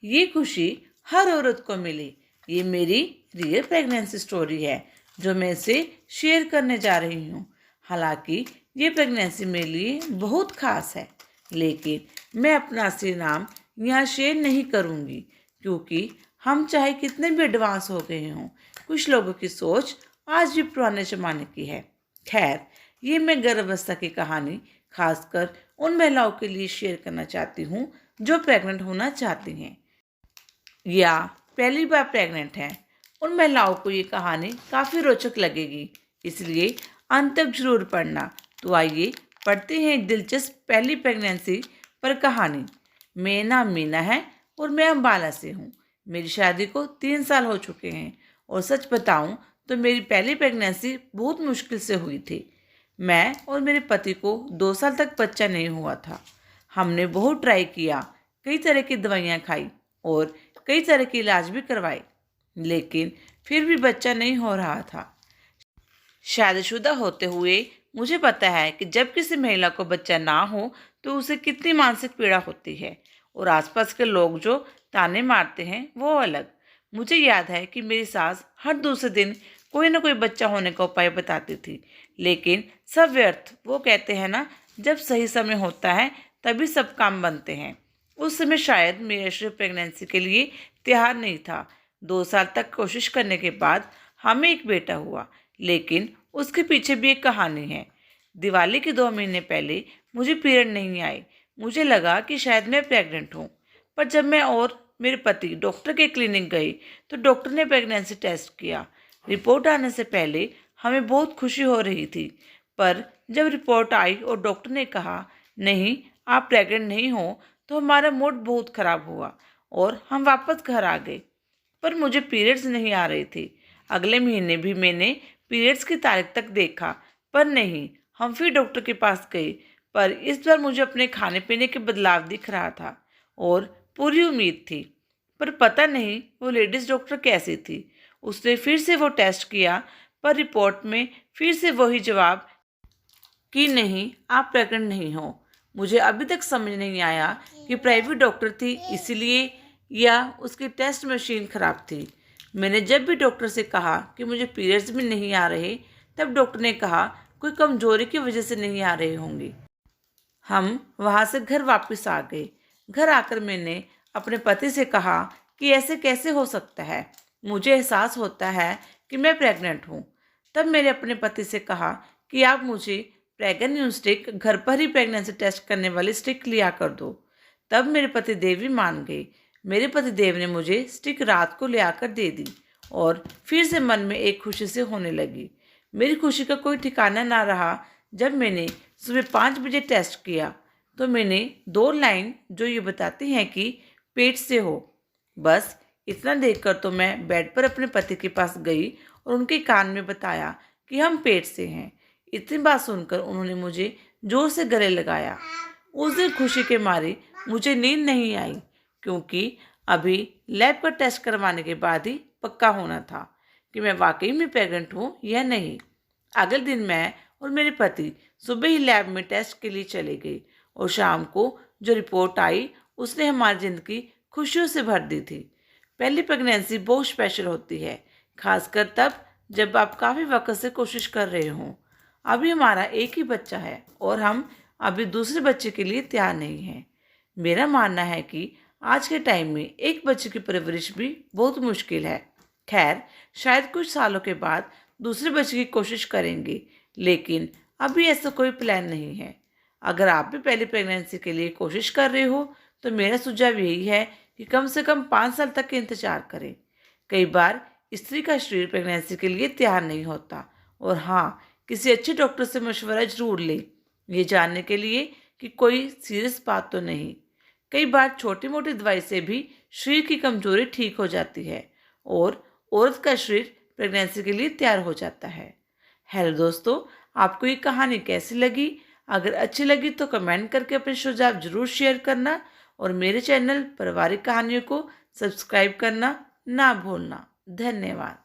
ये खुशी हर औरत को मिले। ये मेरी रियल प्रेगनेंसी स्टोरी है जो मैं इसे शेयर करने जा रही हूँ। हालांकि ये प्रेगनेंसी मेरे लिए बहुत खास है, लेकिन मैं अपना असली नाम यहाँ शेयर नहीं करूँगी, क्योंकि हम चाहे कितने भी एडवांस हो गए हों, कुछ लोगों की सोच आज भी पुराने ज़माने की है। खैर, ये मैं गर्भावस्था की कहानी खासकर उन महिलाओं के लिए शेयर करना चाहती हूँ जो प्रेग्नेंट होना चाहती हैं या पहली बार प्रेग्नेंट हैं। उन महिलाओं को ये कहानी काफ़ी रोचक लगेगी, इसलिए अंत तक जरूर पढ़ना। तो आइए पढ़ते हैं एक दिलचस्प पहली प्रेगनेंसी पर कहानी। मेरा नाम मीना है और मैं अम्बाला से हूँ। मेरी शादी को 3 साल हो चुके हैं और सच बताऊँ तो मेरी पहली प्रेगनेंसी बहुत मुश्किल से हुई थी। मैं और मेरे पति को 2 साल तक बच्चा नहीं हुआ था। हमने बहुत ट्राई किया, कई तरह की दवाइयाँ खाई और कई तरह के इलाज भी करवाए, लेकिन फिर भी बच्चा नहीं हो रहा था। शादीशुदा होते हुए मुझे पता है कि जब किसी महिला को बच्चा ना हो तो उसे कितनी मानसिक पीड़ा होती है, और आसपास के लोग जो ताने मारते हैं वो अलग। मुझे याद है कि मेरी सास हर दूसरे दिन कोई ना कोई बच्चा होने का उपाय बताती थी, लेकिन सब व्यर्थ। वो कहते हैं ना, जब सही समय होता है तभी सब काम बनते हैं। उस समय शायद मेरा शरीर प्रेगनेंसी के लिए तैयार नहीं था। 2 साल तक कोशिश करने के बाद हमें एक बेटा हुआ, लेकिन उसके पीछे भी एक कहानी है। दिवाली के 2 महीने पहले मुझे पीरियड नहीं आए। मुझे लगा कि शायद मैं प्रेग्नेंट हूँ, पर जब मैं और मेरे पति डॉक्टर के क्लिनिक गए तो डॉक्टर ने प्रेगनेंसी टेस्ट किया। रिपोर्ट आने से पहले हमें बहुत खुशी हो रही थी, पर जब रिपोर्ट आई और डॉक्टर ने कहा नहीं, आप प्रेग्नेंट नहीं हो, तो हमारा मूड बहुत ख़राब हुआ और हम वापस घर आ गए। पर मुझे पीरियड्स नहीं आ रहे थे। अगले महीने भी मैंने पीरियड्स की तारीख तक देखा, पर नहीं। हम फिर डॉक्टर के पास गए, पर इस बार मुझे अपने खाने पीने के बदलाव दिख रहा था और पूरी उम्मीद थी। पर पता नहीं वो लेडीज़ डॉक्टर कैसी थी। उसने फिर से वो टेस्ट किया, पर रिपोर्ट में फिर से वही जवाब कि नहीं, आप प्रेग्नेंट नहीं हो। मुझे अभी तक समझ नहीं आया कि प्राइवेट डॉक्टर थी इसीलिए या उसकी टेस्ट मशीन ख़राब थी। मैंने जब भी डॉक्टर से कहा कि मुझे पीरियड्स भी नहीं आ रहे, तब डॉक्टर ने कहा कोई कमज़ोरी की वजह से नहीं आ रहे होंगे। हम वहाँ से घर वापस आ गए। घर आकर मैंने अपने पति से कहा कि ऐसे कैसे हो सकता है, मुझे एहसास होता है कि मैं प्रेग्नेंट हूँ। तब मैंने अपने पति से कहा कि आप मुझे प्रेग्नेंट स्टिक, घर पर ही प्रेगनेंसी टेस्ट करने वाली स्टिक लिया कर दो। तब मेरे पति देव भी मान गए। मेरे पति देव ने मुझे स्टिक रात को ले आकर दे दी और फिर से मन में एक खुशी से होने लगी। मेरी खुशी का कोई ठिकाना ना रहा जब मैंने सुबह 5 बजे टेस्ट किया तो मैंने 2 लाइन जो ये बताती हैं कि पेट से हो। बस इतना देखकर तो मैं बेड पर अपने पति के पास गई और उनके कान में बताया कि हम पेट से हैं। इतनी बात सुनकर उन्होंने मुझे जोर से गले लगाया। उस दिन खुशी के मारे मुझे नींद नहीं आई, क्योंकि अभी लैब का टेस्ट करवाने के बाद ही पक्का होना था कि मैं वाकई में प्रेग्नेंट हूँ या नहीं। अगले दिन मैं और मेरे पति सुबह ही लैब में टेस्ट के लिए चले गए और शाम को जो रिपोर्ट आई उसने हमारी ज़िंदगी खुशियों से भर दी थी। पहली प्रेगनेंसी बहुत स्पेशल होती है, खासकर तब जब आप काफ़ी वक्त से कोशिश कर रहे हों। अभी हमारा एक ही बच्चा है और हम अभी दूसरे बच्चे के लिए तैयार नहीं हैं। मेरा मानना है कि आज के टाइम में एक बच्चे की परवरिश भी बहुत मुश्किल है। खैर, शायद कुछ सालों के बाद दूसरे बच्चे की कोशिश करेंगे, लेकिन अभी ऐसा कोई प्लान नहीं है। अगर आप भी पहली प्रेगनेंसी के लिए कोशिश कर रहे हो तो मेरा सुझाव यही है कि कम से कम 5 साल तक इंतजार करें। कई बार स्त्री का शरीर प्रेगनेंसी के लिए तैयार नहीं होता, और हाँ, किसी अच्छे डॉक्टर से मशवरा ज़रूर लें, ये जानने के लिए कि कोई सीरियस बात तो नहीं। कई बार छोटी मोटी दवाई से भी शरीर की कमजोरी ठीक हो जाती है और औरत का शरीर प्रेगनेंसी के लिए तैयार हो जाता है। हेलो दोस्तों, आपको ये कहानी कैसी लगी? अगर अच्छी लगी तो कमेंट करके अपने सुझाव जरूर शेयर करना और मेरे चैनल पारिवारिक कहानियों को सब्सक्राइब करना ना भूलना। धन्यवाद।